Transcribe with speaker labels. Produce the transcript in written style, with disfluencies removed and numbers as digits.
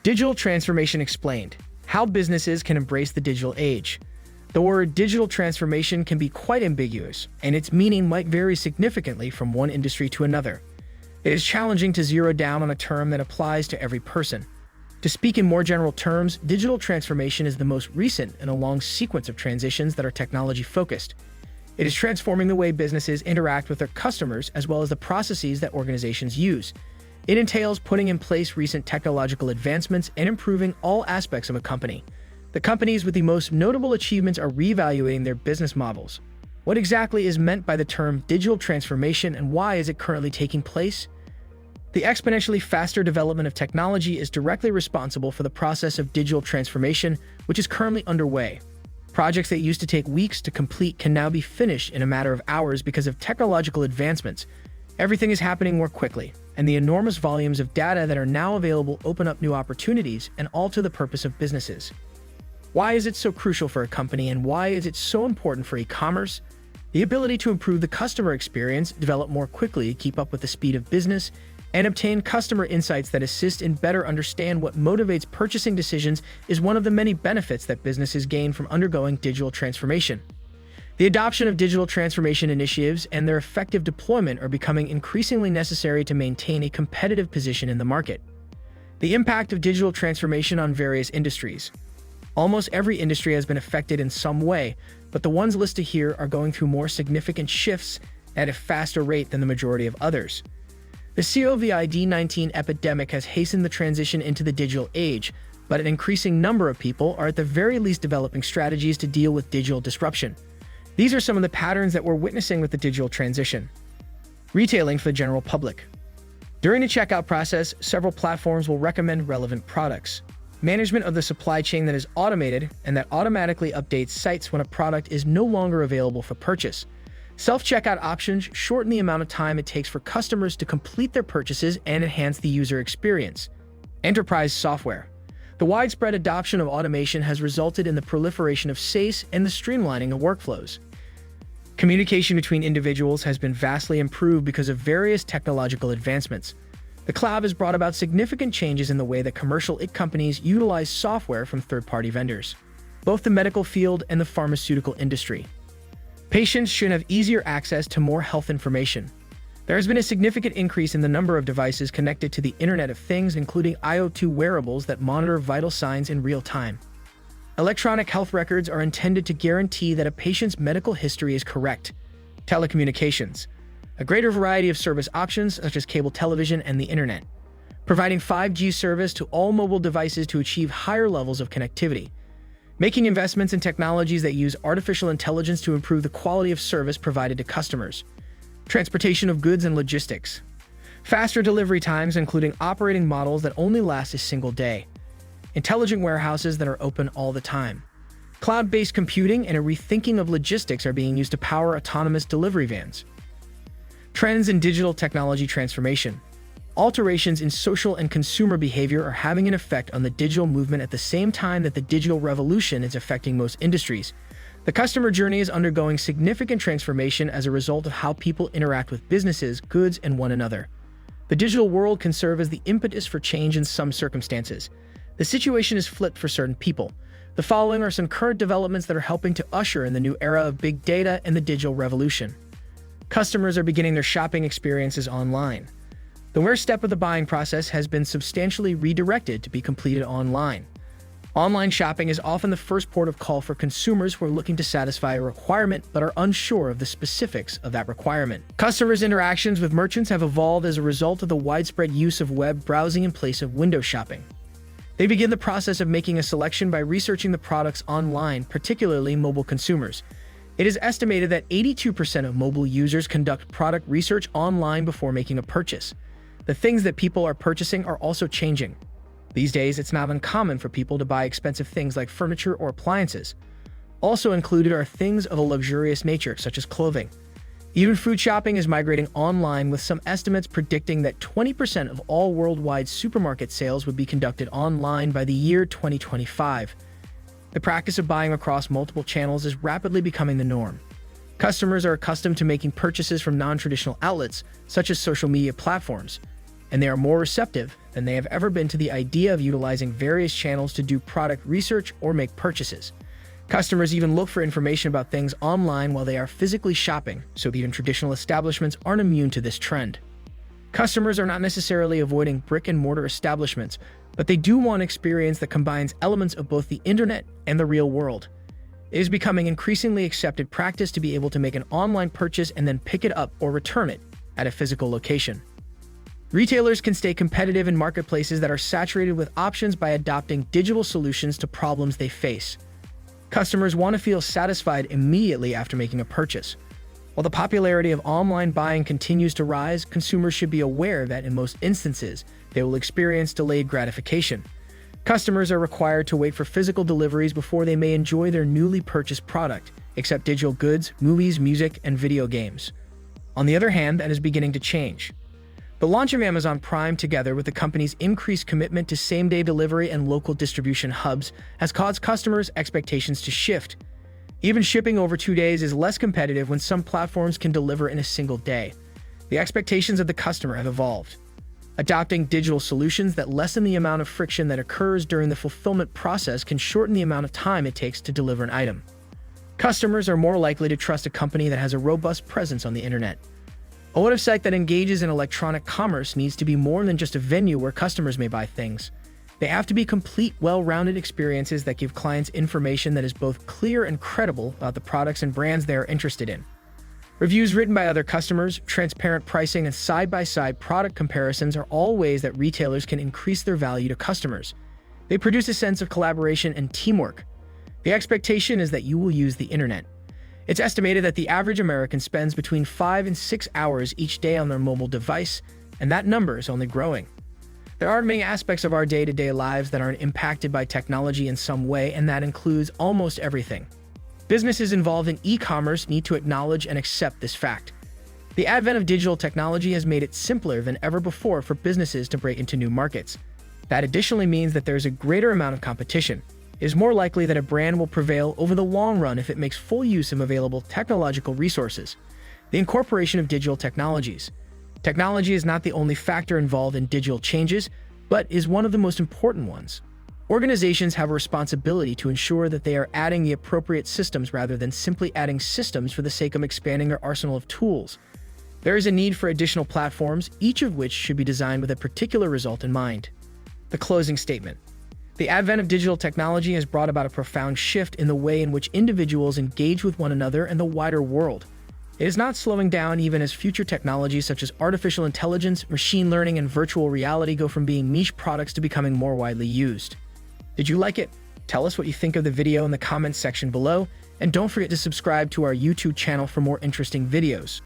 Speaker 1: Digital transformation explained. How businesses can embrace the digital age. The word digital transformation can be quite ambiguous, and its meaning might vary significantly from one industry to another. It is challenging to zero down on a term that applies to every person. To speak in more general terms, digital transformation is the most recent in a long sequence of transitions that are technology-focused. It is transforming the way businesses interact with their customers as well as the processes that organizations use. It entails putting in place recent technological advancements and improving all aspects of a company. The companies with the most notable achievements are reevaluating their business models. What exactly is meant by the term digital transformation and why is it currently taking place? The exponentially faster development of technology is directly responsible for the process of digital transformation, which is currently underway. Projects that used to take weeks to complete can now be finished in a matter of hours because of technological advancements. Everything is happening more quickly, and the enormous volumes of data that are now available open up new opportunities and alter the purpose of businesses. Why is it so crucial for a company and why is it so important for e-commerce? The ability to improve the customer experience, develop more quickly, keep up with the speed of business, and obtain customer insights that assist in better understand what motivates purchasing decisions is one of the many benefits that businesses gain from undergoing digital transformation. The adoption of digital transformation initiatives and their effective deployment are becoming increasingly necessary to maintain a competitive position in the market. The impact of digital transformation on various industries. Almost every industry has been affected in some way, but the ones listed here are going through more significant shifts at a faster rate than the majority of others. The COVID-19 epidemic has hastened the transition into the digital age, but an increasing number of people are at the very least developing strategies to deal with digital disruption. These are some of the patterns that we're witnessing with the digital transition. Retailing for the general public. During the checkout process, several platforms will recommend relevant products. Management of the supply chain that is automated and that automatically updates sites when a product is no longer available for purchase. Self-checkout options shorten the amount of time it takes for customers to complete their purchases and enhance the user experience. Enterprise software. The widespread adoption of automation has resulted in the proliferation of SaaS and the streamlining of workflows. Communication between individuals has been vastly improved because of various technological advancements. The cloud has brought about significant changes in the way that commercial companies utilize software from third-party vendors, both the medical field and the pharmaceutical industry. Patients should have easier access to more health information. There has been a significant increase in the number of devices connected to the Internet of Things, including IoT wearables that monitor vital signs in real time. Electronic health records are intended to guarantee that a patient's medical history is correct. Telecommunications. A greater variety of service options, such as cable television and the Internet. Providing 5G service to all mobile devices to achieve higher levels of connectivity. Making investments in technologies that use artificial intelligence to improve the quality of service provided to customers. Transportation of goods and logistics. Faster delivery times, including operating models that only last a single day. Intelligent warehouses that are open all the time. Cloud-based computing and a rethinking of logistics are being used to power autonomous delivery vans. Trends in digital technology transformation. Alterations in social and consumer behavior are having an effect on the digital movement at the same time that the digital revolution is affecting most industries. The customer journey is undergoing significant transformation as a result of how people interact with businesses, goods, and one another. The digital world can serve as the impetus for change in some circumstances. The situation is flipped for certain people. The following are some current developments that are helping to usher in the new era of big data and the digital revolution. Customers are beginning their shopping experiences online. The worst step of the buying process has been substantially redirected to be completed online. Online shopping is often the first port of call for consumers who are looking to satisfy a requirement but are unsure of the specifics of that requirement. Customers' interactions with merchants have evolved as a result of the widespread use of web browsing in place of window shopping. They begin the process of making a selection by researching the products online, particularly mobile consumers. It is estimated that 82% of mobile users conduct product research online before making a purchase. The things that people are purchasing are also changing. These days, it's not uncommon for people to buy expensive things like furniture or appliances. Also included are things of a luxurious nature, such as clothing. Even food shopping is migrating online, with some estimates predicting that 20% of all worldwide supermarket sales would be conducted online by the year 2025. The practice of buying across multiple channels is rapidly becoming the norm. Customers are accustomed to making purchases from non-traditional outlets, such as social media platforms, and they are more receptive than they have ever been to the idea of utilizing various channels to do product research or make purchases. Customers even look for information about things online while they are physically shopping, so even traditional establishments aren't immune to this trend. Customers are not necessarily avoiding brick-and-mortar establishments, but they do want an experience that combines elements of both the internet and the real world. It is becoming increasingly accepted practice to be able to make an online purchase and then pick it up or return it at a physical location. Retailers can stay competitive in marketplaces that are saturated with options by adopting digital solutions to problems they face. Customers want to feel satisfied immediately after making a purchase. While the popularity of online buying continues to rise, consumers should be aware that in most instances, they will experience delayed gratification. Customers are required to wait for physical deliveries before they may enjoy their newly purchased product, except digital goods, movies, music, and video games. On the other hand, that is beginning to change. The launch of Amazon Prime, together with the company's increased commitment to same-day delivery and local distribution hubs, has caused customers' expectations to shift. Even shipping over 2 days is less competitive when some platforms can deliver in a single day. The expectations of the customer have evolved. Adopting digital solutions that lessen the amount of friction that occurs during the fulfillment process can shorten the amount of time it takes to deliver an item. Customers are more likely to trust a company that has a robust presence on the internet. A website that engages in electronic commerce needs to be more than just a venue where customers may buy things. They have to be complete, well-rounded experiences that give clients information that is both clear and credible about the products and brands they are interested in. Reviews written by other customers, transparent pricing, and side-by-side product comparisons are all ways that retailers can increase their value to customers. They produce a sense of collaboration and teamwork. The expectation is that you will use the internet. It's estimated that the average American spends between 5 and 6 hours each day on their mobile device, and that number is only growing. There are many aspects of our day-to-day lives that aren't impacted by technology in some way, and that includes almost everything. Businesses involved in e-commerce need to acknowledge and accept this fact. The advent of digital technology has made it simpler than ever before for businesses to break into new markets. That additionally means that there's a greater amount of competition. It is more likely that a brand will prevail over the long run if it makes full use of available technological resources. The incorporation of digital technologies. Technology is not the only factor involved in digital changes, but is one of the most important ones. Organizations have a responsibility to ensure that they are adding the appropriate systems rather than simply adding systems for the sake of expanding their arsenal of tools. There is a need for additional platforms, each of which should be designed with a particular result in mind. The closing statement. The advent of digital technology has brought about a profound shift in the way in which individuals engage with one another and the wider world. It is not slowing down even as future technologies such as artificial intelligence, machine learning, and virtual reality go from being niche products to becoming more widely used. Did you like it? Tell us what you think of the video in the comments section below, and don't forget to subscribe to our YouTube channel for more interesting videos.